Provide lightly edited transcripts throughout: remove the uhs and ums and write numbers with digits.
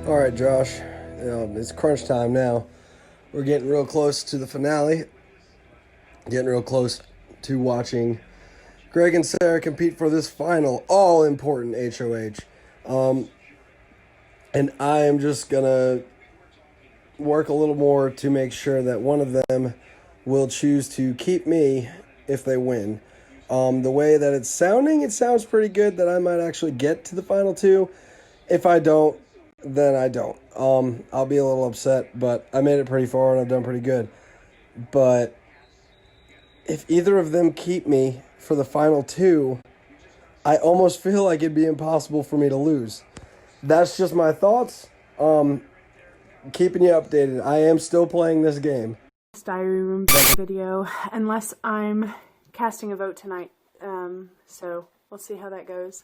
All right, Josh. It's crunch time now. We're getting real close to the finale. Getting real close to watching Greg and Sarah compete for this final all-important HOH. And I am just gonna work a little more to make sure that one of them will choose to keep me if they win. The way that it's sounding, it sounds pretty good that I might actually get to the final two. If I don't, then I don't. I'll be a little upset, but I made it pretty far and I've done pretty good. But if either of them keep me for the final two, I almost feel like it'd be impossible for me to lose. That's just my thoughts. Keeping you updated. I am still playing this game. Diary room video, unless I'm casting a vote tonight. So we'll see how that goes.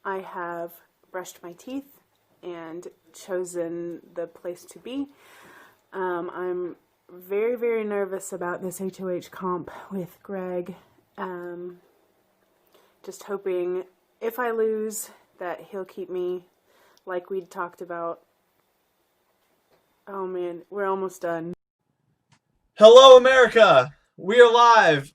I have brushed my teeth and chosen the place to be. I'm very, very nervous about this HOH comp with Greg. Just hoping if I lose that he'll keep me like we'd talked about. Oh man, we're almost done. Hello, America! We are live.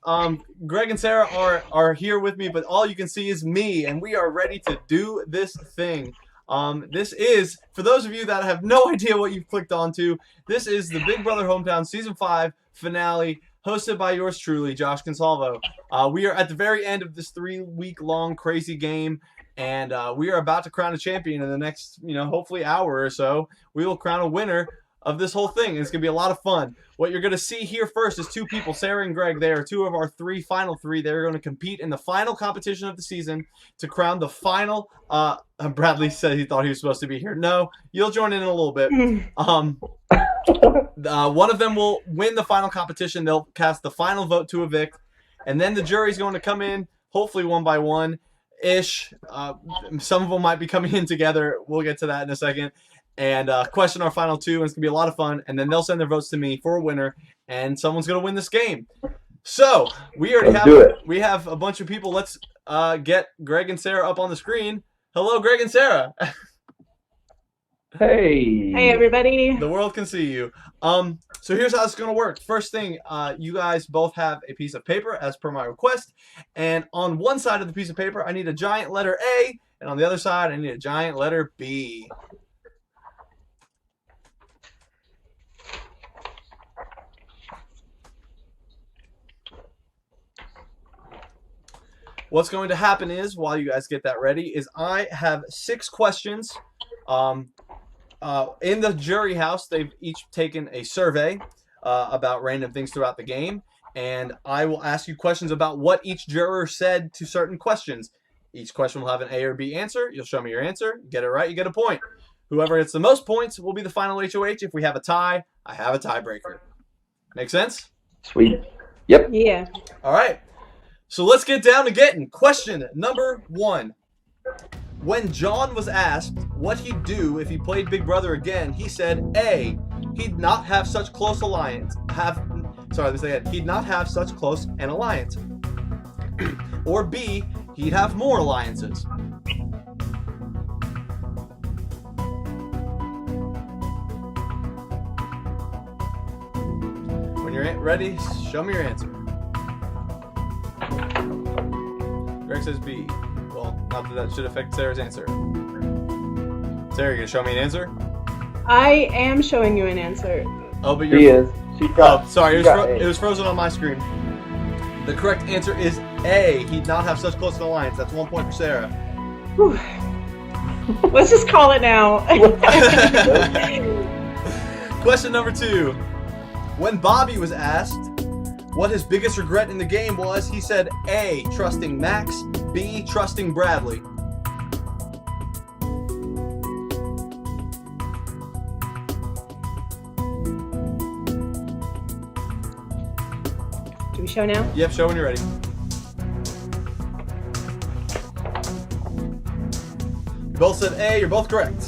Greg and Sarah are here with me, but all you can see is me, and we are ready to do this thing. This is, for those of you that have no idea what you've clicked onto, this is the Big Brother Hometown Season 5 finale, hosted by yours truly, Josh Consalvo. We are at the very end of this 3-week-long crazy game, and we are about to crown a champion in the next, hopefully hour or so. We will crown a winner of this whole thing. It's going to be a lot of fun. What you're going to see here first is two people, Sarah and Greg. They are two of our final three. They're going to compete in the final competition of the season to crown the final. Bradley said he thought he was supposed to be here. No, you'll join in a little bit. One of them will win the final competition. They'll cast the final vote to evict. And then the jury's going to come in, hopefully one by one-ish. Some of them might be coming in together. We'll get to that in a second. And question our final two, and it's going to be a lot of fun. And then they'll send their votes to me for a winner, and someone's going to win this game. So, we have a bunch of people. Let's get Greg and Sarah up on the screen. Hello, Greg and Sarah. Hey. Hey, everybody. The world can see you. So here's how it's going to work. First thing, you guys both have a piece of paper as per my request. And on one side of the piece of paper, I need a giant letter A, and on the other side, I need a giant letter B. What's going to happen is, while you guys get that ready, is I have 6 questions. In the jury house, they've each taken a survey about random things throughout the game, and I will ask you questions about what each juror said to certain questions. Each question will have an A or B answer. You'll show me your answer. Get it right, you get a point. Whoever gets the most points will be the final HOH. If we have a tie, I have a tiebreaker. Make sense? Sweet. Yep. Yeah. All right. So let's get down to getting. Question number 1. When John was asked what he'd do if he played Big Brother again, he said, A, he'd not have such close alliance. He'd not have such close an alliance. Or B, he'd have more alliances. When you're ready, show me your answer. Greg says B. Well, not that should affect Sarah's answer. Sarah, you gonna show me an answer? I am showing you an answer. Oh, but you're... She is. Sorry, it was frozen on my screen. The correct answer is A. He'd not have such close an alliance. That's 1 point for Sarah. Whew. Let's just call it now. Question number 2. When Bobby was asked what his biggest regret in the game was, he said A, trusting Max, B, trusting Bradley. Do we show now? Yep, show when you're ready. You both said A, you're both correct.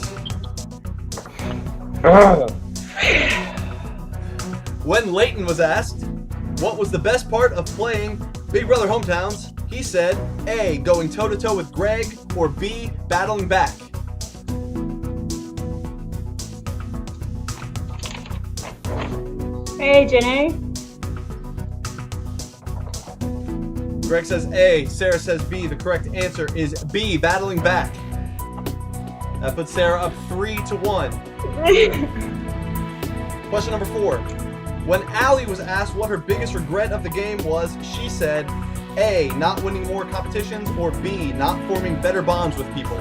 When Leighton was asked what was the best part of playing Big Brother Hometowns, he said A, going toe-to-toe with Greg, or B, battling back. A, Janae. Greg says A. Sarah says B. The correct answer is B, battling back. That puts Sarah up 3-1. Question number 4. When Allie was asked what her biggest regret of the game was, she said A, not winning more competitions, or B, not forming better bonds with people.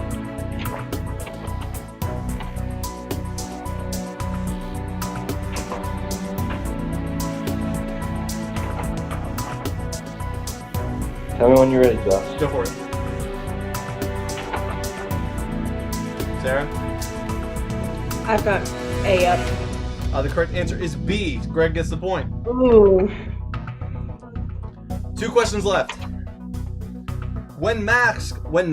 Tell me when you're ready, Josh. Go for it. Sarah? I've got A up. The correct answer is B. Greg gets the point. Ooh. 2 questions left. When Max was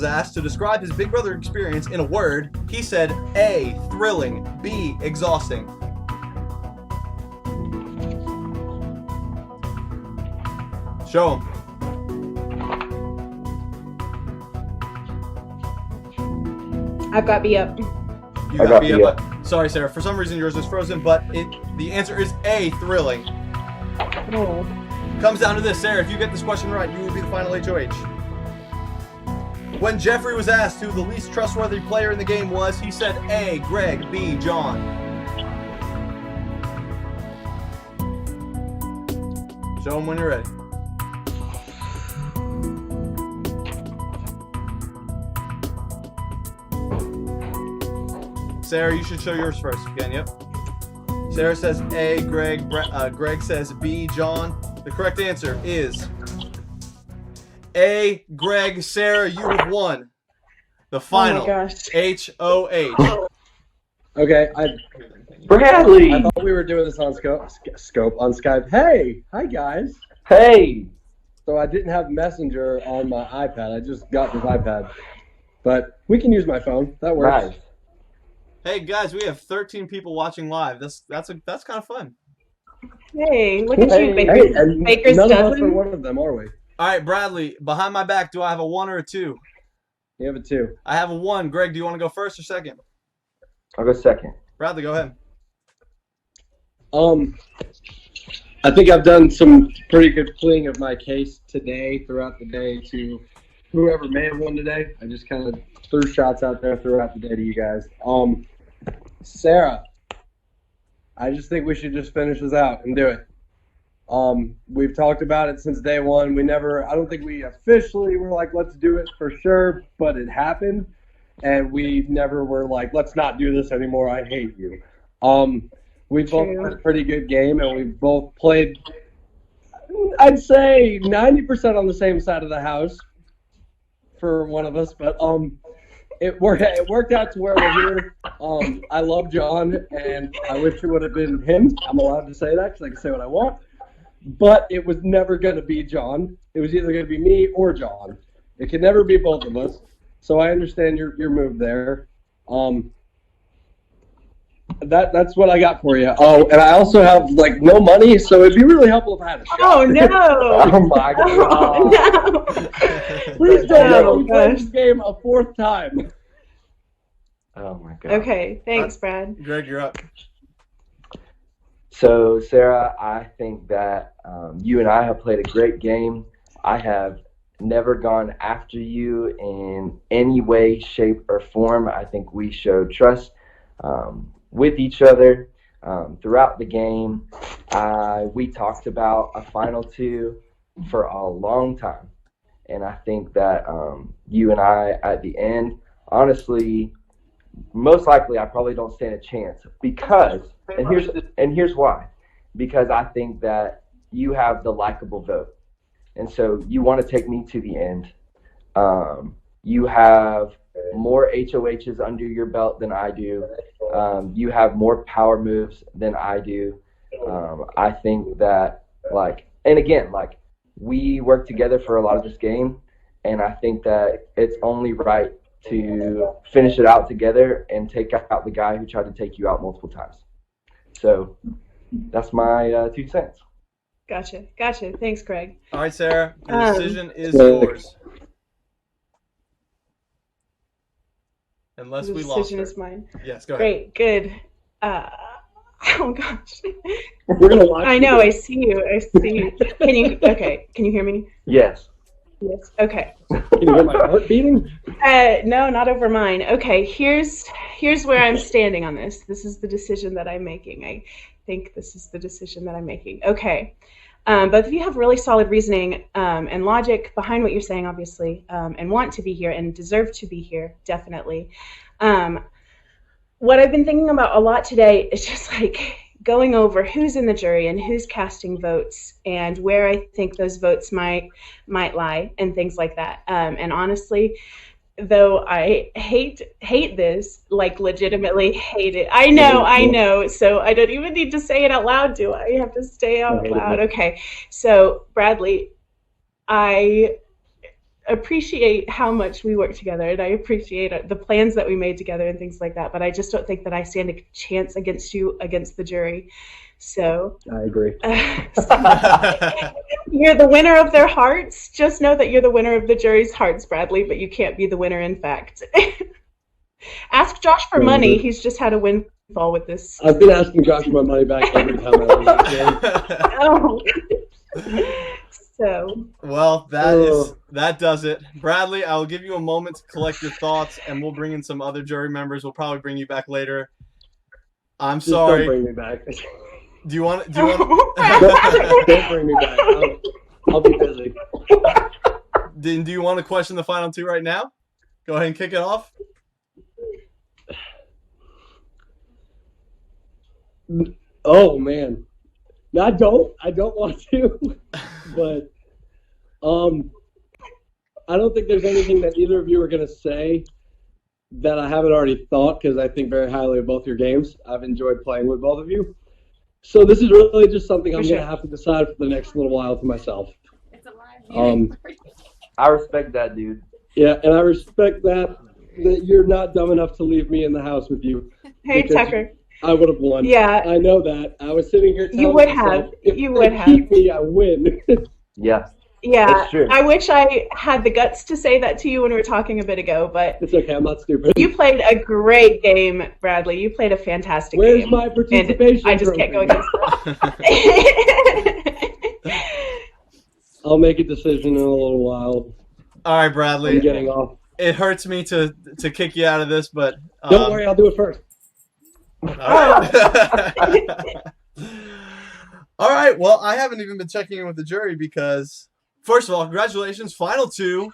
asked to describe his Big Brother experience in a word, he said A, thrilling, B, exhausting. Show him. I've got B up. You got B up. Sorry, Sarah. For some reason, yours is frozen, but the answer is A, thrilling. Oh. Comes down to this, Sarah. If you get this question right, you will be the final HOH. When Jeffrey was asked who the least trustworthy player in the game was, he said A, Greg, B, John. Show him when you're ready. Sarah, you should show yours first again. Yep. Sarah says A, Greg. Greg says B, John. The correct answer is A, Greg. Sarah, you have won the final HOH. Okay, Bradley! I thought we were doing this on Skype. Hey! Hi, guys. Hey! So I didn't have Messenger on my iPad. I just got this iPad. But we can use my phone. That works. Nice. Hey guys, we have 13 people watching live. That's kind of fun. Hey, look at you, Baker. Hey, and Baker's none of us are dozen. one of them, are we? All right, Bradley, behind my back, do I have a 1 or a 2? You have a 2. I have a 1. Greg, do you want to go first or second? I'll go second. Bradley, go ahead. I think I've done some pretty good pleading of my case today, throughout the day, to whoever may have won today. I just kind of threw shots out there throughout the day to you guys. Sarah, I just think we should just finish this out and do it. We've talked about it since day one. I don't think we officially were like, let's do it for sure, but it happened. And we never were like, let's not do this anymore. I hate you. We both played a pretty good game, and we both played, I'd say 90% on the same side of the house for one of us, but it worked out to where we're here. I love John, and I wish it would have been him. I'm allowed to say that because I can say what I want. But it was never going to be John. It was either going to be me or John. It could never be both of us. So I understand your move there. That's what I got for you. Oh, and I also have no money, so it'd be really helpful if I had a shot. Oh no! Oh my god. Oh, no! Please don't let me play this game a 4th time. Oh my god. Okay, thanks, Brad. Greg, you're up. So, Sarah, I think that you and I have played a great game. I have never gone after you in any way, shape, or form. I think we showed trust with each other throughout the game. We talked about a final 2 for a long time. And I think that you and I, at the end, honestly, most likely I probably don't stand a chance because, and here's why. Because I think that you have the likable vote. And so you want to take me to the end. You have more HOHs under your belt than I do. You have more power moves than I do. I think that, and again, we work together for a lot of this game, and I think that it's only right to finish it out together and take out the guy who tried to take you out multiple times. So that's my 2 cents. Gotcha. Thanks, Craig. All right, Sarah, the decision is yours. Unless we lost The decision her. is mine. Yes, go ahead. Great, good. Oh gosh. We're gonna watch. I know. I see you. I see you. Can you? Okay. Can you hear me? Yes. Yes. Okay. Can you hear my heart beating? No, not over mine. Okay. Here's where I'm standing on this. This is the decision that I'm making. I think this is the decision that I'm making. Okay. Both of you have really solid reasoning and logic behind what you're saying, obviously, and want to be here and deserve to be here, definitely. What I've been thinking about a lot today is just like going over who's in the jury and who's casting votes and where I think those votes might lie and things like that. And honestly, though I hate this, like legitimately hate it. I know. So I don't even need to say it out loud, do I? I have to say out loud. Okay. So Bradley, I appreciate how much we work together, and I appreciate the plans that we made together and things like that, but I just don't think that I stand a chance against you, against the jury. So I agree. You're the winner of their hearts. Just know that you're the winner of the jury's hearts, Bradley, but you can't be the winner in fact. Ask Josh for money. He's just had a windfall with this. I've been asking Josh my money back every time I lose the game. Oh. So. Well, that does it. Bradley, I will give you a moment to collect your thoughts, and we'll bring in some other jury members. We'll probably bring you back later. I'm Just sorry. Don't bring me back. Do you want? Don't bring me back. I'll be busy. Do you want to question the final two right now? Go ahead and kick it off. Oh man, no, I don't want to, but I don't think there's anything that either of you are gonna say that I haven't already thought, because I think very highly of both your games. I've enjoyed playing with both of you. So this is really just something I'm going to have to decide for the next little while for myself. It's a live I respect that, dude. Yeah, and I respect that you're not dumb enough to leave me in the house with you. Hey, Tucker. I would have won. Yeah. I know that. I was sitting here telling You would myself, have. if You they would have. keep me, I win. Yeah. Yeah, That's true. I wish I had the guts to say that to you when we were talking a bit ago, but It's okay. I'm not stupid. you played a great game, Bradley. You played a fantastic game. Where's my participation? And I just can't go trophy? against that. I'll make a decision in a little while. All right, Bradley. I'm getting off. It hurts me to kick you out of this, but Don't worry, I'll do it first. All right. All right. Well, I haven't even been checking in with the jury because, first of all, congratulations, final two,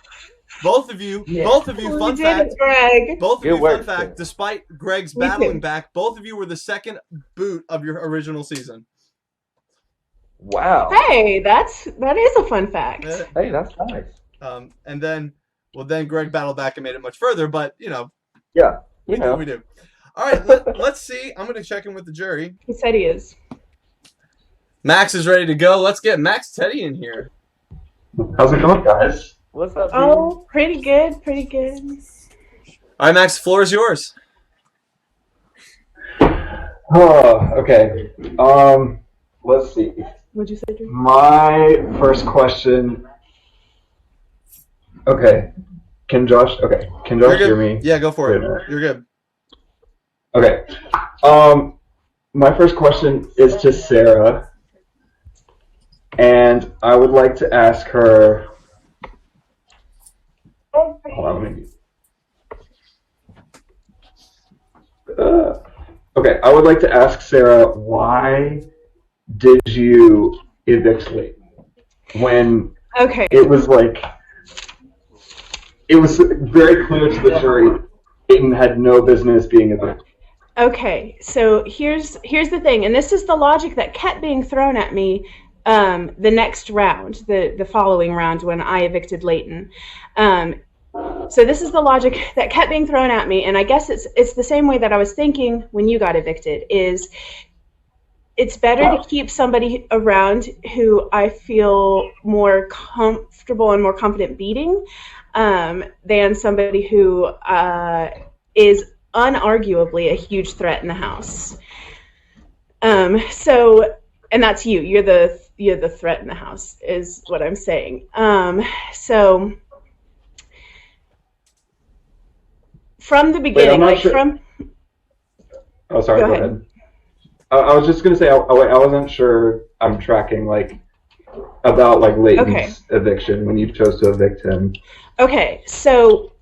both of you. Yeah. Both of you. Fun fact. Greg. Both of Good you. Fun work, fact. sir. Despite Greg's Me battling too. back, both of you were the second boot of your original season. Wow. Hey, that is a fun fact. Hey, that's nice. And then Greg battled back and made it much further. But you know, Yeah. we You know. do. All right. Let's see. I'm going to check in with the jury. He said he is. Max is ready to go. Let's get Max Teddy in here. How's it going, guys? What's up, dude? Oh, pretty good, pretty good. All right, Max. The floor is yours. Oh, okay. Let's see. What'd you say, Drew? My first question. Okay. Can Josh You're hear good. me? Yeah, go for it. Good. You're good. Okay. My first question is to Sarah, and I would like to ask her. Hold on, let me. Okay, I would like to ask Sarah, why did you evict Leighton when Okay. it was like it was very clear to the jury Leighton had no business being evicted? Okay, so here's the thing, and this is the logic that kept being thrown at me the next round, the following round when I evicted Leighton. So this is the logic that kept being thrown at me, and I guess it's the same way that I was thinking when you got evicted, is it's better to keep somebody around who I feel more comfortable and more confident beating than somebody who is unarguably a huge threat in the house. So, and that's you. You're the threat in the house, is what I'm saying. So, from the beginning, I'm not like sure. from. Oh, sorry. Go Go ahead. ahead. I was just gonna say I wasn't sure I'm tracking like about like Leighton's eviction when you chose to evict him. Okay, so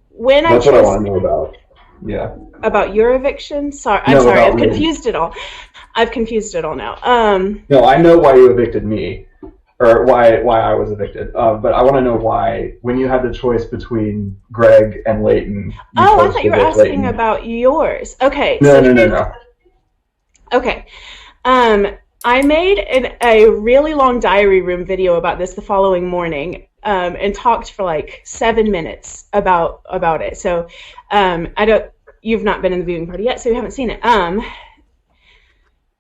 when That's what I want to know about. Yeah. About your eviction? Sorry, I've confused it all. I've confused it all now. No, I know why you evicted me, or why I was evicted. But I want to know why, when you had the choice between Greg and Leighton. Oh, I thought you were asking about yours. Okay. No. Okay. I made a really long diary room video about this the following morning, and talked for like 7 minutes about it. So, you've not been in the viewing party yet, so you haven't seen it.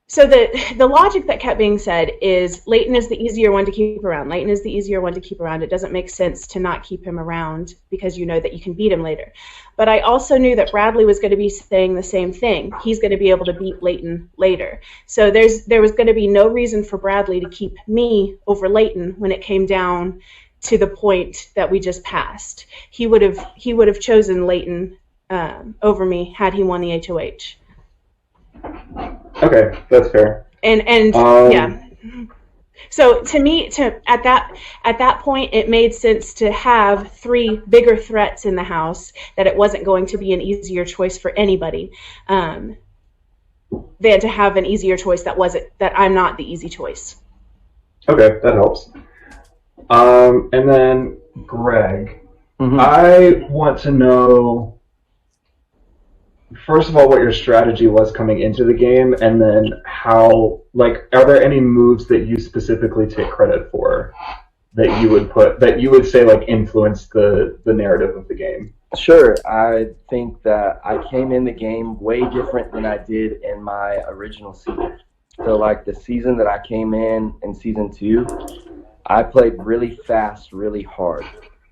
So the logic that kept being said is Leighton is the easier one to keep around. Leighton is the easier one to keep around. It doesn't make sense to not keep him around because you know that you can beat him later. But I also knew that Bradley was going to be saying the same thing. He's going to be able to beat Leighton later. So there was going to be no reason for Bradley to keep me over Leighton when it came down to the point that we just passed. He would have chosen Leighton over me had he won the HOH. Okay, that's fair. And yeah. So to me, at that point, it made sense to have 3 bigger threats in the house, that it wasn't going to be an easier choice for anybody, than to have an easier choice that I'm not the easy choice. Okay, that helps. And then Greg, I want to know, first of all, what your strategy was coming into the game, and then how, like, are there any moves that you specifically take credit for that you would say like influenced the narrative of the game? Sure. I think that I came in the game way different than I did in my original season. So like the season that I came in season 2, I played really fast, really hard.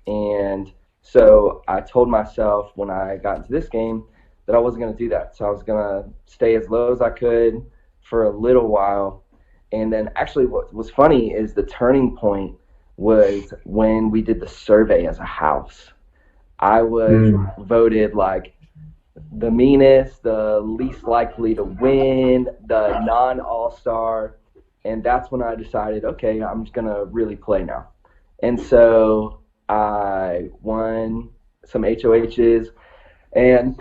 And so I told myself when I got into this game that I wasn't going to do that. So I was going to stay as low as I could for a little while. And then actually what was funny is the turning point was when we did the survey as a house. I was voted like the meanest, the least likely to win, the non-all-star. And that's when I decided, okay, I'm just going to really play now. And so I won some HOHs. And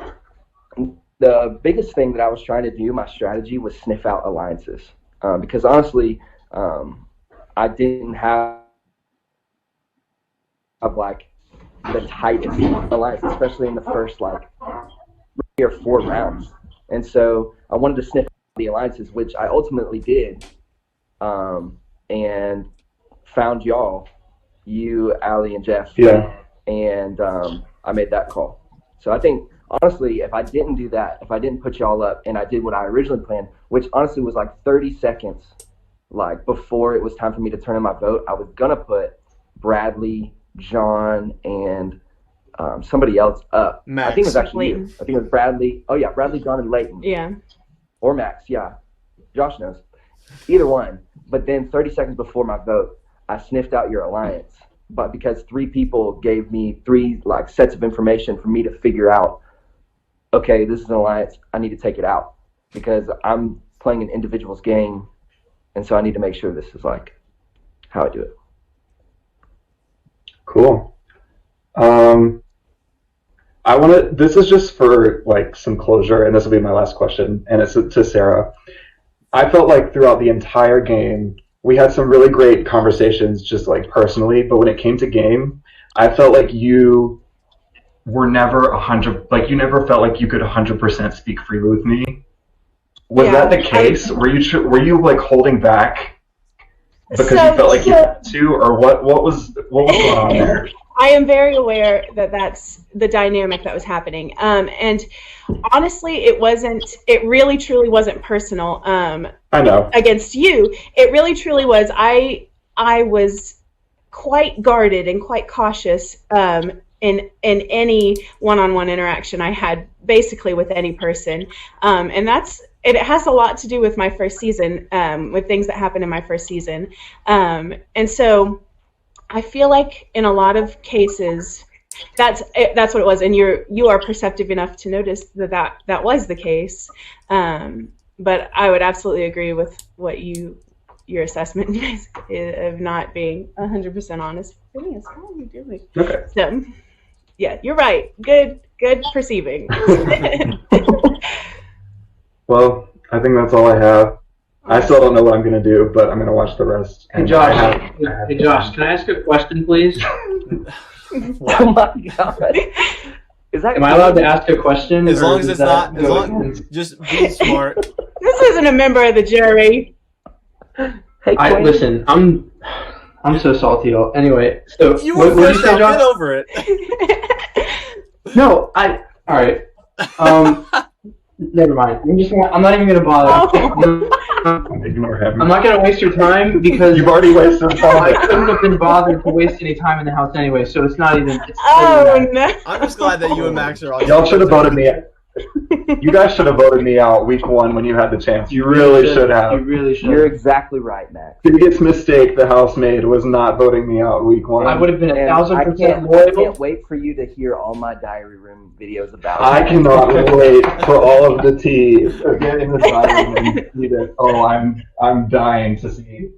the biggest thing that I was trying to do, my strategy, was sniff out alliances. Because honestly, I didn't have like the tightest alliance, especially in the first like 3 or 4 rounds. And so I wanted to sniff out the alliances, which I ultimately did, and found y'all, you, Allie, and Jeff. Yeah. And I made that call. So I think, honestly, if I didn't do that, if I didn't put y'all up and I did what I originally planned, which honestly was like 30 seconds like before it was time for me to turn in my vote, I was going to put Bradley, John, and somebody else up. Max. I think it was actually you. I think it was Bradley. Oh, yeah, Bradley, John, and Leighton. Yeah. Or Max, yeah. Josh knows. Either one. But then 30 seconds before my vote, I sniffed out your alliance. But because 3 people gave me 3 like sets of information for me to figure out, okay, this is an alliance, I need to take it out. Because I'm playing an individual's game, and so I need to make sure this is like how I do it. Cool. This is just for like some closure, and this will be my last question, and it's to Sarah. I felt like throughout the entire game, we had some really great conversations just like personally, but when it came to game, I felt like you were never 100, like you never felt like you could 100% speak freely with me. Was that the case? Were you like holding back because you felt like you had to, or what was going on there? I am very aware that that's the dynamic that was happening. And honestly, it really truly wasn't personal. I know. Against you. It really truly was. I was quite guarded and quite cautious in any one-on-one interaction I had basically with any person. And it has a lot to do with my first season, with things that happened in my first season. And so I feel like in a lot of cases, that's what it was, and you are perceptive enough to notice that was the case. but I would absolutely agree with what your assessment of not being 100% honest. Phineas, what are you doing? Okay. So, yeah, you're right. Good perceiving. Well, I think that's all I have. I still don't know what I'm going to do, but I'm going to watch the rest. Hey, Josh. Hey, Josh, can I ask a question, please? Oh my god. Is that Am I allowed to ask a question? As or long as does it's that not, go against- just be smart. This isn't a member of the jury. Hey, Quinn. Listen, I'm so salty. Anyway, so You were what did you first say, out. Josh? Get over it. No, all right. Never mind. I'm not even gonna bother. Ignore him. I'm not gonna waste your time because You've already wasted I time. couldn't have been bothered to waste any time in the house anyway. So it's not even. Oh no. I'm just glad that you and Max are on. Y'all should have voted me. You guys should have voted me out week 1 when you had the chance. You really should You have. really should. You're exactly right, Max. Biggest mistake the house made was not voting me out week 1. I would have been And 1,000% I loyal. can't wait for you to hear all my diary room videos about it. I cannot wait for all of the tea to get in the diary room and see it. Oh, I'm dying to see.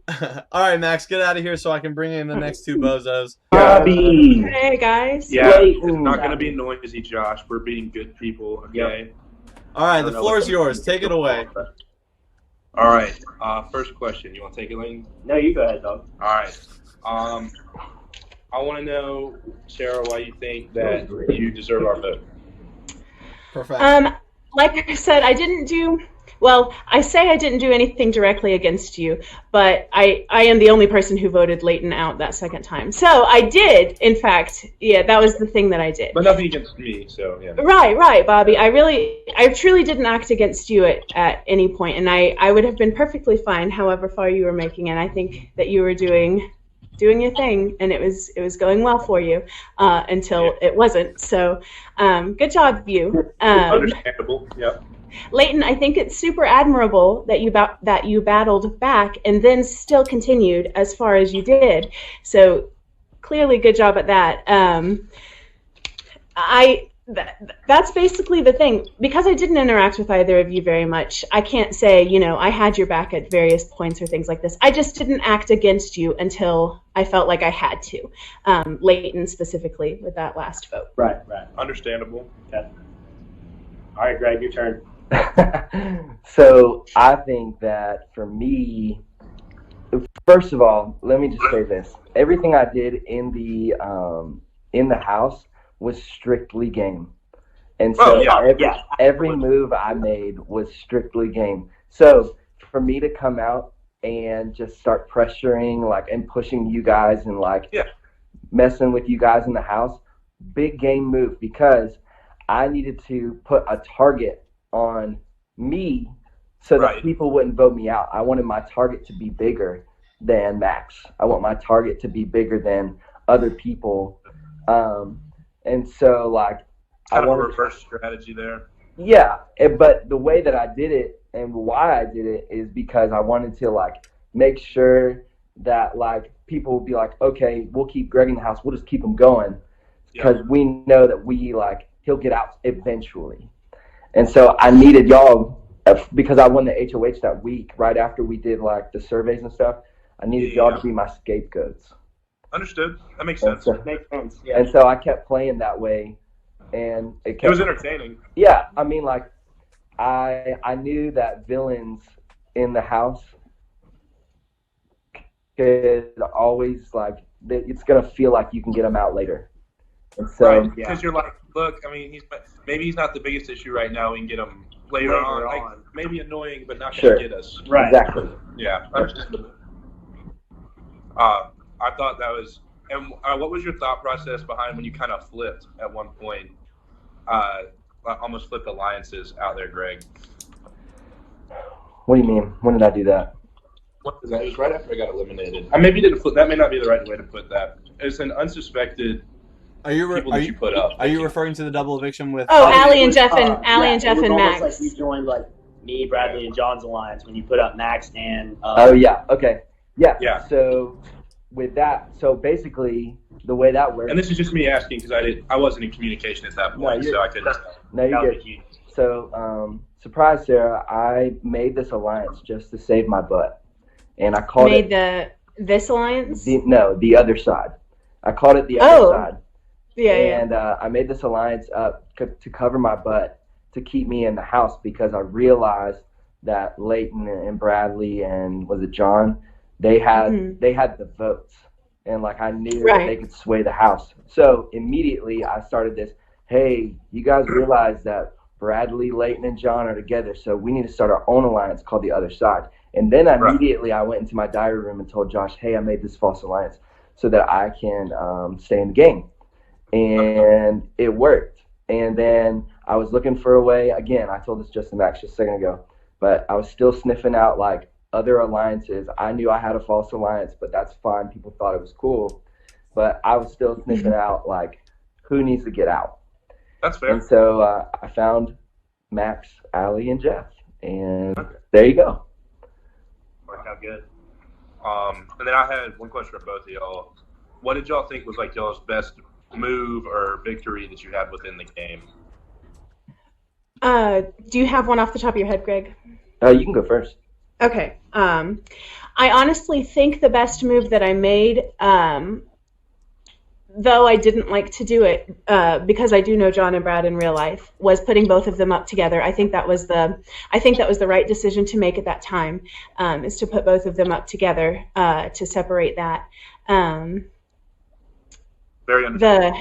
All right, Max, get out of here so I can bring in the next two bozos. Bobby. Hey guys. Yeah, Wait. it's not going to be noisy, Josh. We're being good people, okay? All right, the floor is yours. Take it away. All right. First question. You want to take it, Lane? No, you go ahead, dog. All right. I want to know, Sarah, why you think that you deserve our vote. Perfect. Like I said, I say I didn't do anything directly against you, but I am the only person who voted Leighton out that second time. So I did, in fact, yeah, that was the thing that I did. But nothing against me, so yeah. Right, Bobby. I truly didn't act against you at any point, and I would have been perfectly fine however far you were making it. I think that you were doing your thing, and it was going well for you until it wasn't. So good job, you. Understandable, yeah. Leighton, I think it's super admirable that you battled back and then still continued as far as you did. So clearly, good job at that. That's basically the thing. Because I didn't interact with either of you very much, I can't say, I had your back at various points or things like this. I just didn't act against you until I felt like I had to. Leighton specifically with that last vote. Right. Understandable. Okay. All right, Greg, your turn. So I think that for me, first of all, let me just say this: everything I did in the house was strictly game, and so every move I made was strictly game. So for me to come out and just start pressuring and pushing you guys and messing with you guys in the house, big game move, because I needed to put a target on me so that people wouldn't vote me out. I wanted my target to be bigger than Max. I want my target to be bigger than other people. And so kind of a reverse strategy there. Yeah, but the way that I did it and why I did it is because I wanted to make sure that people would be okay, we'll keep Greg in the house. We'll just keep him going because we know that he'll get out eventually. And so I needed y'all, because I won the HOH that week, right after we did the surveys and stuff, I needed y'all to be my scapegoats. Understood. That makes sense. Makes sense, yeah. And so I kept playing that way, and it was entertaining. Yeah, I mean, I knew that villains in the house could always, it's going to feel like you can get them out later. And so, because you're look, I mean, maybe he's not the biggest issue right now. We can get him later on. Maybe annoying, but not going to get us. Right. Exactly. Yeah. Understandable. I thought that was. And what was your thought process behind when you kind of flipped at one point? Almost flipped alliances out there, Greg. What do you mean? When did I do that? What was that? It was right after I got eliminated. I maybe didn't flip. That may not be the right way to put that. It's an unsuspected. People that you put up. Are you referring to the double eviction with? Oh, Allie and Jeff and Max. Like you joined me, Bradley, and John's alliance when you put up Max and. Oh yeah. Okay. Yeah. Yeah. So with that, basically the way that works. And this is just me asking because I wasn't in communication at that point, so I couldn't. No, you're good. So surprise, Sarah, I made this alliance just to save my butt. And I called this alliance? The other side. I called it the other side. Yeah, and I made this alliance up to cover my butt, to keep me in the house, because I realized that Leighton and Bradley and was it John, they had the votes, and like I knew that they could sway the house. So immediately I started this. Hey, you guys realize that Bradley, Leighton, and John are together, so we need to start our own alliance called the other side. And then immediately I went into my diary room and told Josh, hey, I made this false alliance so that I can stay in the game. And it worked. And then I was looking for a way. Again, I told this just to Max just a second ago, but I was still sniffing out like other alliances. I knew I had a false alliance, but that's fine. People thought it was cool. But I was still sniffing out like who needs to get out. That's fair. And so I found Max, Allie, and Jeff. And there you go. Worked out good. And then I had one question for both of y'all. What did y'all think was like y'all's best move or victory that you had within the game? Do you have one off the top of your head, Greg? You can go first. Okay. I honestly think the best move that I made, though I didn't like to do it because I do know John and Brad in real life, was putting both of them up together. I think that was the right decision to make at that time, is to put both of them up together to separate that. Very understandable.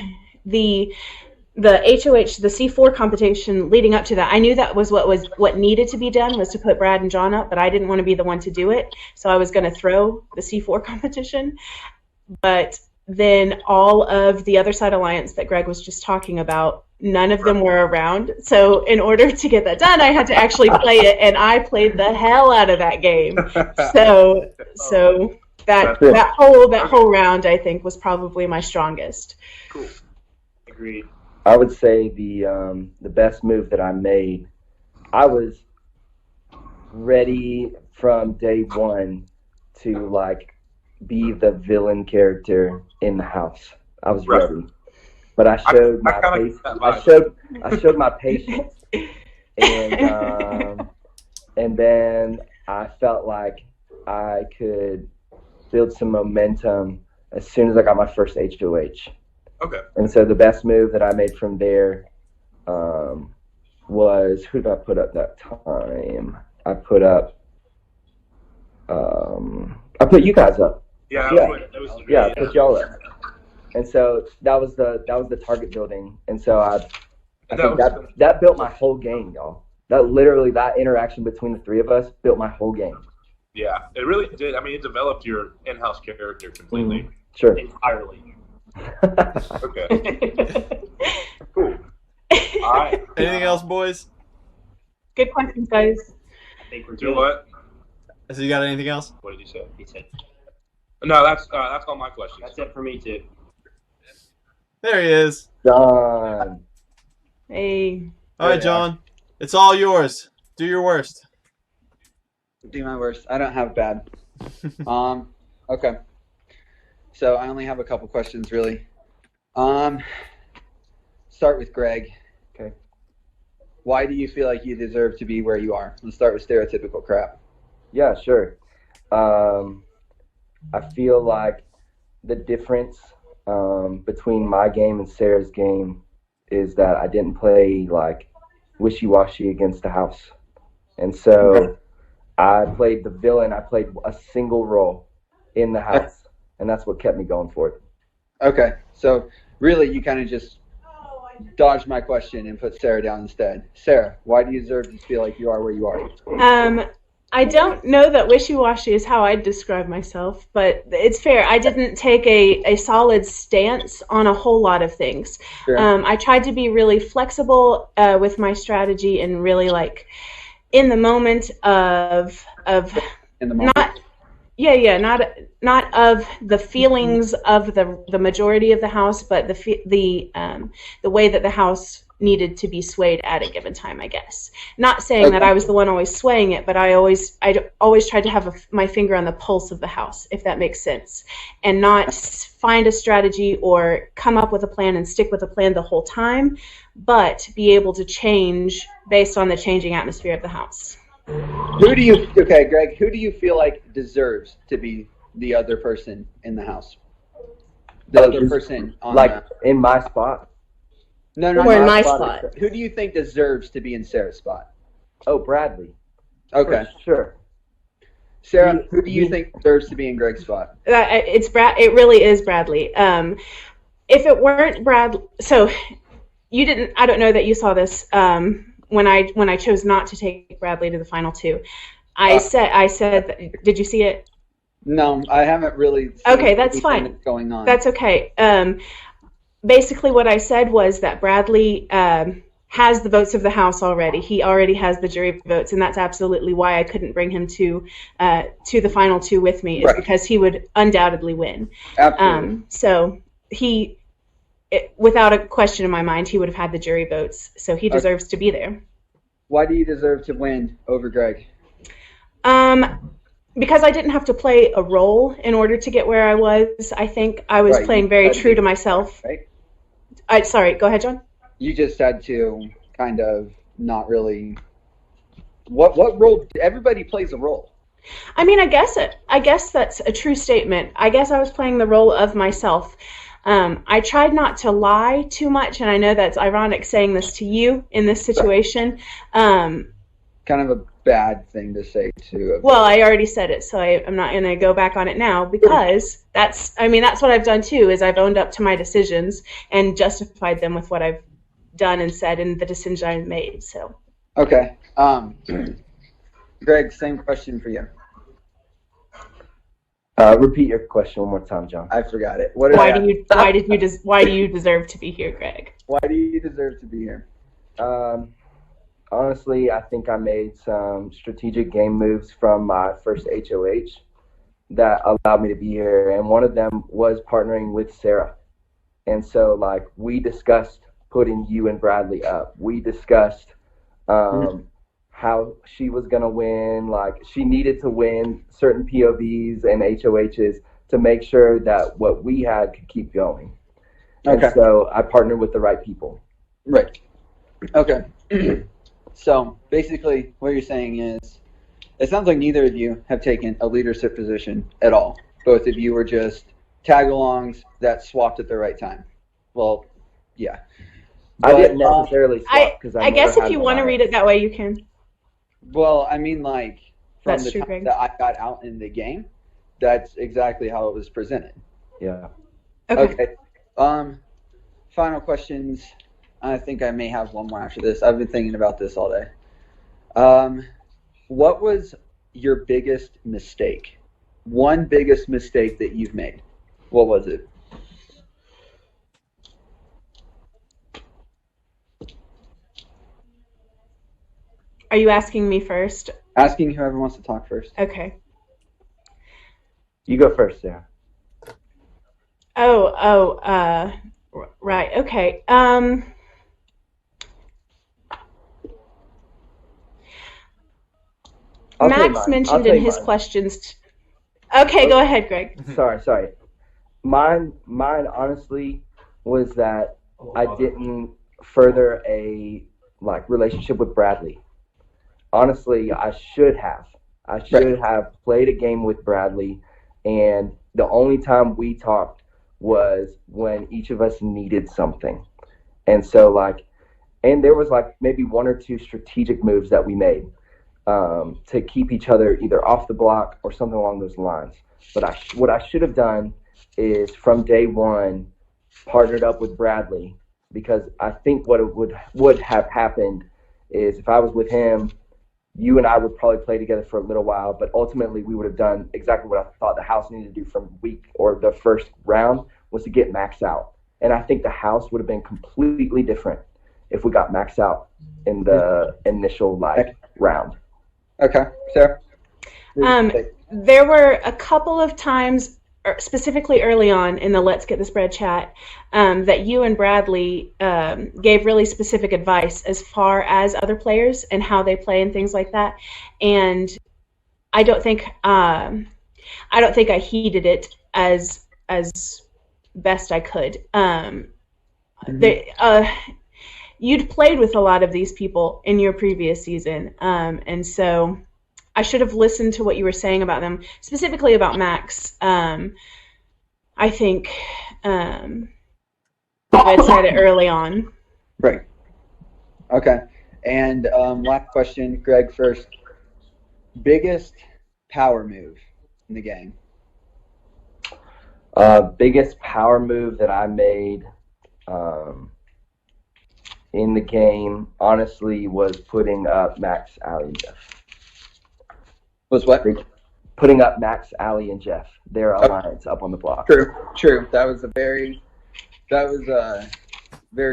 The HOH, the C4 competition leading up to that, I knew that was what needed to be done, was to put Brad and John up, but I didn't want to be the one to do it, so I was going to throw the C4 competition. But then all of the other side alliance that Greg was just talking about, none of them were around. So in order to get that done, I had to actually play it, and I played the hell out of that game. So that whole round, I think, was probably my strongest. Cool. Agreed. I would say the best move that I made, I was ready from day one to like be the villain character in the house. I was ready, but I showed my patience. I showed my patience, and then I felt like I could build some momentum as soon as I got my first HOH. Okay. And so the best move that I made from there was, who did I put up that time? I put you guys up. Yeah. I put y'all up. And so that was the target building. And so I think that built my whole game, y'all. That interaction between the three of us built my whole game. Yeah, it really did. I mean, it developed your in-house character completely. Mm-hmm. Sure. Entirely. Okay. Cool. All right. Anything else, boys? Good questions, guys. I think we're Do good. what? So you got anything else? What did you say? He said, No, that's all my questions. that's it for me, too. There he is. John. Hey. All right, John. It's all yours. Do your worst. Do my worst. I don't have bad. Okay. So I only have a couple questions, really. Start with Greg. Okay. Why do you feel like you deserve to be where you are? Let's start with stereotypical crap. Yeah, sure. I feel like the difference between my game and Sarah's game is that I didn't play like wishy-washy against the house. And so I played the villain. I played a single role in the house. And that's what kept me going for it. Okay. So really you kind of just dodged my question and put Sarah down instead. Sarah, why do you deserve to feel like you are where you are? I don't know that wishy-washy is how I'd describe myself, but it's fair. I didn't take a solid stance on a whole lot of things. Sure. I tried to be really flexible with my strategy and really like in the moment of In the moment. not of the feelings of the majority of the house, but the way that the house needed to be swayed at a given time, I guess. Not saying that I was the one always swaying it, but I always tried to have my finger on the pulse of the house, if that makes sense, and not find a strategy or come up with a plan and stick with a plan the whole time, but be able to change based on the changing atmosphere of the house. Greg, who do you feel like deserves to be the other person in the house? The other person on in my spot? No, or in my spot. Who do you think deserves to be in Sarah's spot? Oh, Bradley. Okay. For sure. Sarah, who do you think deserves to be in Greg's spot? It really is Bradley. If it weren't Bradley, so you didn't. I don't know that you saw this. When I chose not to take Bradley to the final two, I said. Did you see it? No, I haven't really. Okay, that's fine. That's going on. That's okay. Basically, what I said was that Bradley has the votes of the House already. He already has the jury votes, and that's absolutely why I couldn't bring him to the final two with me, is because he would undoubtedly win. Absolutely. So without a question in my mind, he would have had the jury votes, so he deserves to be there. Why do you deserve to win over Greg? Because I didn't have to play a role in order to get where I was. I think I was playing very true to myself. Right. Sorry, go ahead, John. You just had to kind of not really. What role? Everybody plays a role. I mean, I guess that's a true statement. I guess I was playing the role of myself. I tried not to lie too much, and I know that's ironic saying this to you in this situation. Kind of a bad thing to say to. Well, I already said it, so I'm not going to go back on it now, because that's what I've done too, is I've owned up to my decisions and justified them with what I've done and said and the decisions I've made. So. Okay. Greg, same question for you. Repeat your question one more time, John. I forgot it. Why do you deserve to be here, Greg? Why do you deserve to be here? Honestly, I think I made some strategic game moves from my first HOH that allowed me to be here, and one of them was partnering with Sarah. And so, we discussed putting you and Bradley up. We discussed how she was going to win. She needed to win certain POVs and HOHs to make sure that what we had could keep going. Okay. And so I partnered with the right people. Right. Okay. So basically what you're saying is, it sounds like neither of you have taken a leadership position at all. Both of you were just tag-alongs that swapped at the right time. Well, yeah. I didn't necessarily swap, because I guess if you want to read it that way, you can. Well, I mean, from that's the true, time Greg. that I got out in the game, that's exactly how it was presented. Yeah. Okay. Final questions. I think I may have one more after this. I've been thinking about this all day. What was your biggest mistake? One biggest mistake that you've made. What was it? Are you asking me first? Asking whoever wants to talk first. Okay. You go first, Sarah. Right. Okay. Max mentioned in his questions. Okay, go ahead, Greg. Sorry. Mine honestly was that I didn't further a relationship with Bradley. Honestly, I should have. I should have played a game with Bradley, and the only time we talked was when each of us needed something. And so and there was maybe one or two strategic moves that we made to keep each other either off the block or something along those lines. But what I should have done is from day one partnered up with Bradley, because I think what it would have happened is if I was with him, you and I would probably play together for a little while, but ultimately we would have done exactly what I thought the house needed to do from week or the first round, was to get Max out. And I think the house would have been completely different if we got Max out in the initial round. Okay, Sarah? There were a couple of times specifically early on in the Let's Get This Bread chat, that you and Bradley gave really specific advice as far as other players and how they play and things like that. And I don't think I heeded it as best I could. You'd played with a lot of these people in your previous season, and so I should have listened to what you were saying about them, specifically about Max. I think I had said it early on. Right. Okay. And last question, Greg first. Biggest power move in the game? Biggest power move that I made in the game, honestly, was putting up Max, Ali, and Jeff. Was what? Putting up Max, Ali, and Jeff. Their alliance up on the block. True. That was a very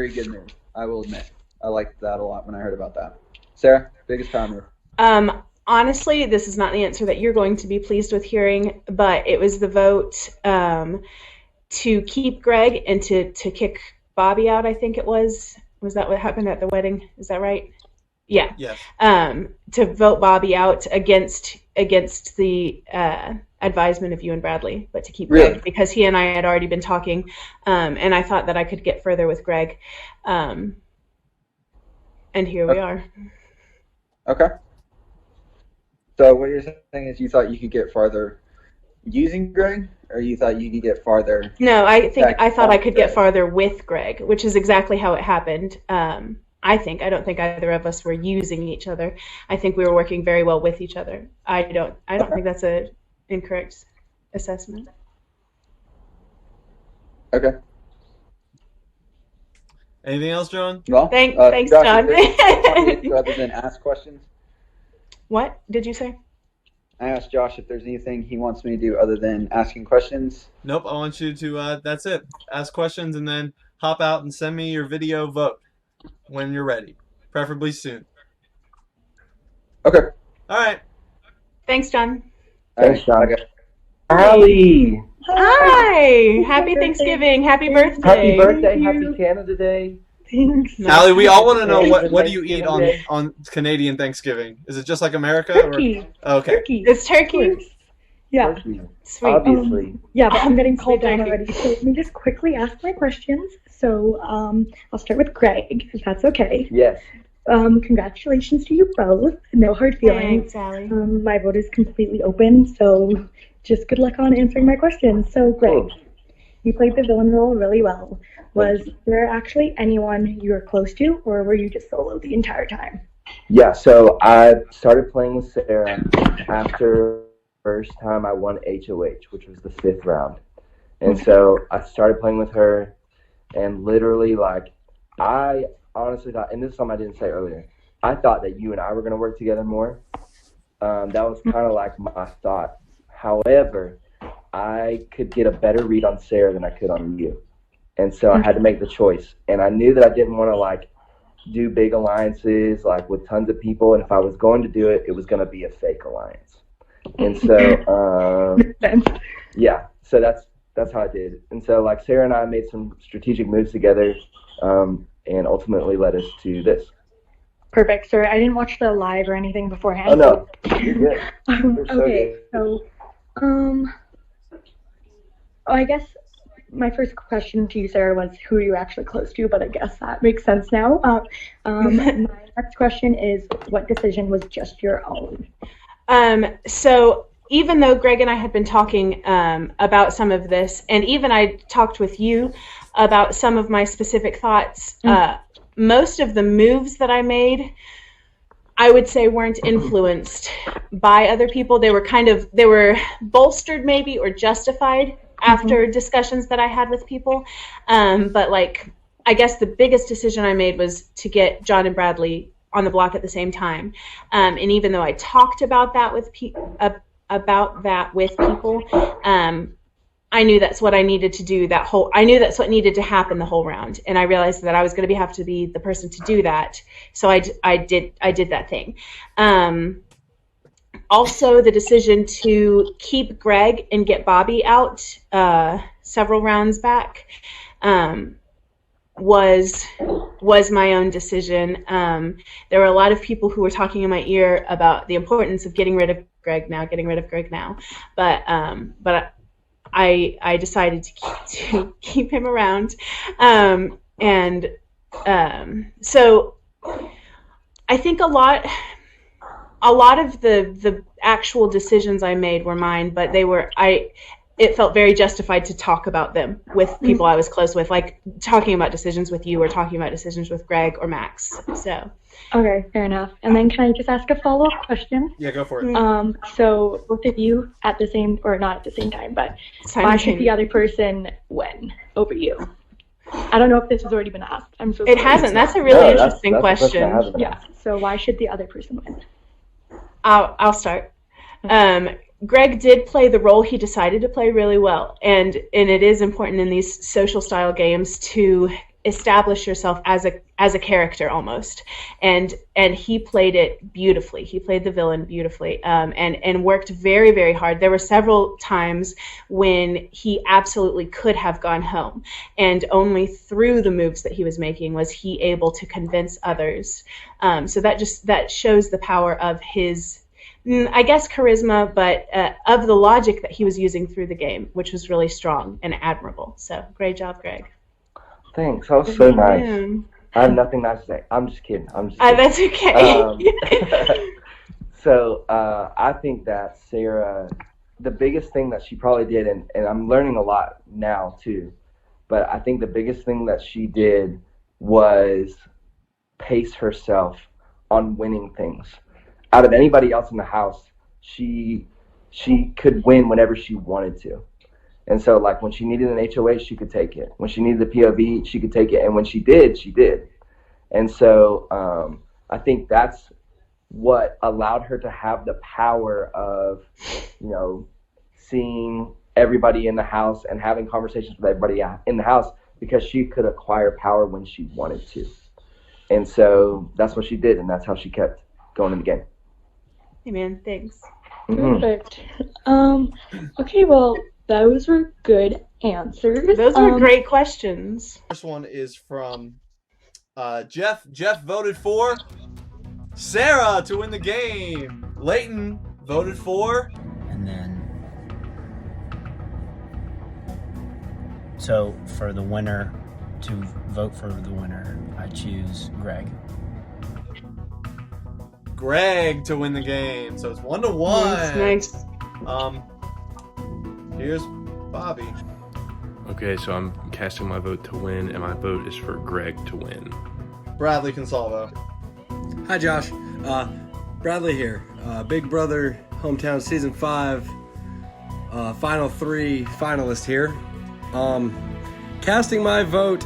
good move, I will admit. I liked that a lot when I heard about that. Sarah, biggest power move? Honestly, this is not the answer that you're going to be pleased with hearing, but it was the vote to keep Greg and to kick Bobby out, I think it was. Was that what happened at the wedding? Is that right? Yeah. Yes. To vote Bobby out against the advisement of you and Bradley, but to keep Greg, because he and I had already been talking, and I thought that I could get further with Greg. And here we are. Okay. So what you're saying is you thought you could get farther using Greg, or you thought you could get farther? No, I thought I could get farther with Greg, which is exactly how it happened. I don't think either of us were using each other. I think we were working very well with each other. I don't think that's an incorrect assessment. Okay. Anything else, John? Well, thanks, Josh, John. Rather than ask questions. What did you say? I asked Josh if there's anything he wants me to do other than asking questions. Nope, I want you to, that's it. Ask questions and then hop out and send me your video vote when you're ready, preferably soon. Okay. All right. Thanks, John. Thanks, John. Okay. Ali! Hi! Happy Thanksgiving. Happy birthday. Happy birthday. Happy Canada Day. Thanks. Ali, we all want to know what do you eat on Canadian Thanksgiving? Is it just like America? Turkey. Or? Okay. Turkey. It's turkey? Yeah. Turkey. Sweet. Obviously. Yeah, but I'm getting called Sweet down turkey. already. So let me just quickly ask my questions. So I'll start with Greg, if that's okay. Yes. Congratulations to you both. No hard feelings. Thanks, Ali. My vote is completely open, so just good luck on answering my questions. So, Greg, you played the villain role really well. Was there actually anyone you were close to, or were you just solo the entire time? Yeah, so I started playing with Sarah after the first time I won HOH, which was the 5th round. And so I started playing with her, and literally, I honestly thought, and this is something I didn't say earlier, I thought that you and I were going to work together more. That was kind of like my thought. However, I could get a better read on Sarah than I could on you. And so I had to make the choice. And I knew that I didn't want to, do big alliances, with tons of people. And if I was going to do it, it was going to be a fake alliance. And so, yeah, so that's how I did. And so, Sarah and I made some strategic moves together and ultimately led us to this. Perfect. Sorry, I didn't watch the live or anything beforehand. Oh, no. You're good. You're so Okay, good. so, I guess my first question to you, Sarah, was who you're actually close to, but I guess that makes sense now. My next question is, what decision was just your own? So even though Greg and I had been talking about some of this, and even I talked with you about some of my specific thoughts, most of the moves that I made, I would say, weren't influenced by other people. They were bolstered maybe or justified after discussions that I had with people. But I guess the biggest decision I made was to get John and Bradley on the block at the same time. And even though I talked about that with people, I knew that's what I needed to do I knew that's what needed to happen the whole round. And I realized that I was going to have to be the person to do that. So I did that thing. also, the decision to keep Greg and get Bobby out several rounds back was my own decision. There were a lot of people who were talking in my ear about the importance of getting rid of Greg now, but I decided to keep him around, so I think a lot of the actual decisions I made were mine, but it felt very justified to talk about them with people I was close with, like talking about decisions with you or talking about decisions with Greg or Max. So. Okay, fair enough. And then can I just ask a follow-up question? Yeah, go for it. So both of you at the same, or not at the same time, but why should the other person win over you? I don't know if this has already been asked. I'm so sorry. It hasn't. That's a really interesting question. Yeah. So why should the other person win? I'll start. Greg did play the role he decided to play really well, and it is important in these social style games to establish yourself as a character almost, and he played it beautifully. He played the villain beautifully, and worked very, very hard. There were several times when he absolutely could have gone home, and only through the moves that he was making was he able to convince others. So that shows the power of his, I guess, charisma, but of the logic that he was using through the game, which was really strong and admirable. So great job, Greg. Thanks. That was so nice. I have nothing nice to say. I'm just kidding. That's okay. So I think that Sarah, the biggest thing that she probably did, and I'm learning a lot now too, but I think the biggest thing that she did was pace herself on winning things. Out of anybody else in the house, she could win whenever she wanted to. And so, like, when she needed an HOA, she could take it. When she needed the POV, she could take it. And when she did, she did. And so I think that's what allowed her to have the power of, seeing everybody in the house and having conversations with everybody in the house, because she could acquire power when she wanted to. And so that's what she did, and that's how she kept going in the game. Hey, man, thanks. Perfect. Okay, well, those were good answers. Those were great questions. First one is from Jeff. Jeff voted for Sarah to win the game. Leighton voted for. And then, so for the winner, to vote for the winner, I choose Greg. Greg to win the game. So it's 1-1. Nice. Here's Bobby. Okay, so I'm casting my vote to win, and my vote is for Greg to win. Bradley Consalvo. Hi, Josh. Bradley here. Big Brother Hometown Season 5 Final 3 finalist here. Casting my vote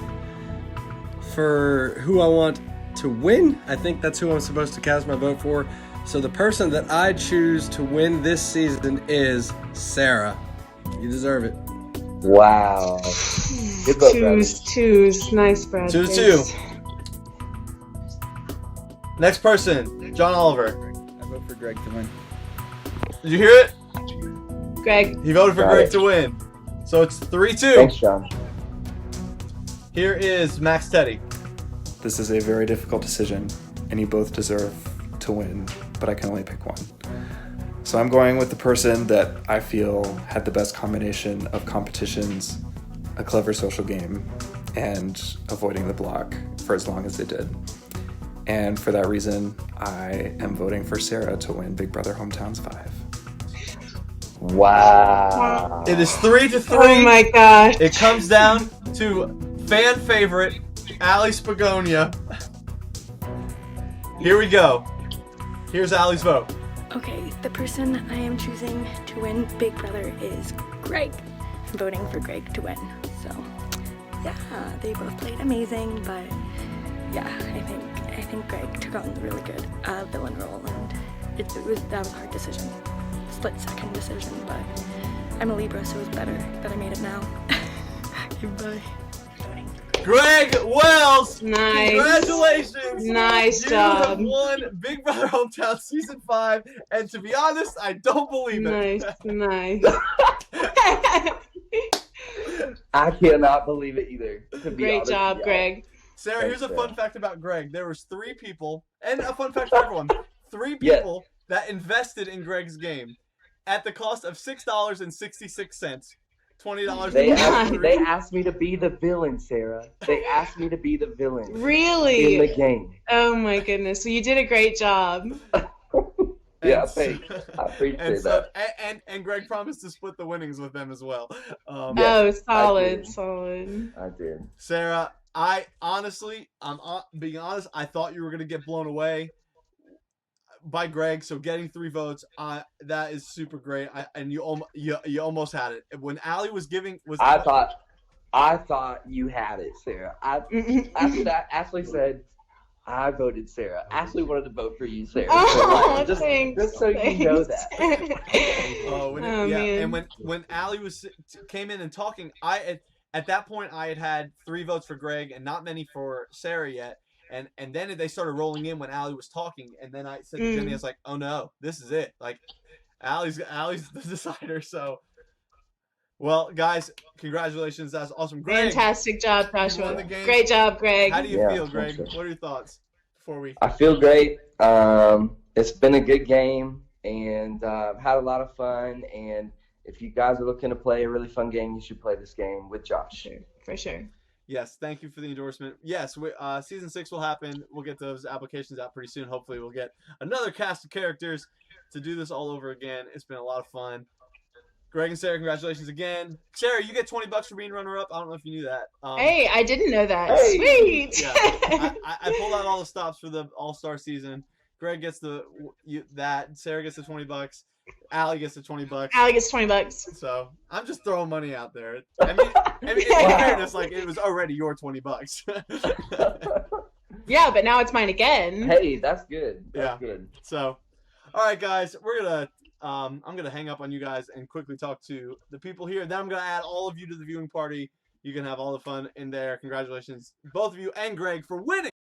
for who I want to win. I think that's who I'm supposed to cast my vote for. So the person that I choose to win this season is Sarah. You deserve it. Wow. Good vote, Twos. Nice, Brad. 2-2. Next person, John Oliver. I vote for Greg to win. Did you hear it? Greg. He voted for Greg to win. So it's 3-2. Thanks, John. Here is Max Teddy. This is a very difficult decision, and you both deserve to win, but I can only pick one. So I'm going with the person that I feel had the best combination of competitions, a clever social game, and avoiding the block for as long as they did. And for that reason, I am voting for Sarah to win Big Brother Hometowns 5. Wow. It is 3-3. Oh my gosh. It comes down to fan favorite Ali Spagonia. Here we go. Here's Ali's vote. Okay, the person I am choosing to win Big Brother is Greg. I'm voting for Greg to win. So, yeah, they both played amazing, but yeah, I think Greg took on the really good villain role, and that was a hard decision, split-second decision. But I'm a Libra, so it was better that I made it now. Bye. Greg Wells. Nice. Congratulations. Nice you job. have won Big Brother Hometown Season 5. And to be honest, I don't believe it. Nice. I cannot believe it either. Great job, Greg. Sarah, here's a fun fact about Greg. There was 3 people, and a fun fact for everyone, 3 people that invested in Greg's game at the cost of $6.66. $20. They asked me to be the villain, Sarah. They asked me to be the villain. Really? In the game. Oh my goodness. So you did a great job. Yeah, thanks. I appreciate that. And Greg promised to split the winnings with them as well. Solid. I did. Sarah, I'm being honest, I thought you were going to get blown away by Greg, so getting 3 votes, that is super great. And you almost had it. When Allie was giving, I thought you had it, Sarah. After that, Ashley said, I voted Sarah. Ashley wanted to vote for you, Sarah. Oh, so thanks. Just so you know that. Man. And when Allie came in and talking, at that point I had 3 votes for Greg and not many for Sarah yet. And then they started rolling in when Allie was talking, and then I said to Jenny, I was like, "Oh no, this is it! Like, Allie's the decider." So, well, guys, congratulations! That's awesome. Greg, fantastic job, Joshua. Great job, Greg. How do you feel, Greg? What are your thoughts before we? I feel great. It's been a good game, and had a lot of fun. And if you guys are looking to play a really fun game, you should play this game with Josh. For sure. Yes, thank you for the endorsement. Yes, Season 6 will happen. We'll get those applications out pretty soon. Hopefully we'll get another cast of characters to do this all over again. It's been a lot of fun. Greg and Sarah, congratulations again. Sarah, you get $20 for being runner-up. I don't know if you knew that. Hey, I didn't know that. Hey. Sweet! Yeah, I pulled out all the stops for the All-Star season. Greg gets that. Sarah gets the $20. Allie gets the $20. Allie gets $20. So I'm just throwing money out there. I mean, in fairness, like it was already your $20. Yeah, but now it's mine again. Hey, that's good. That's good. So, all right, guys, we're gonna. I'm gonna hang up on you guys and quickly talk to the people here. Then I'm gonna add all of you to the viewing party. You can have all the fun in there. Congratulations, both of you and Greg, for winning.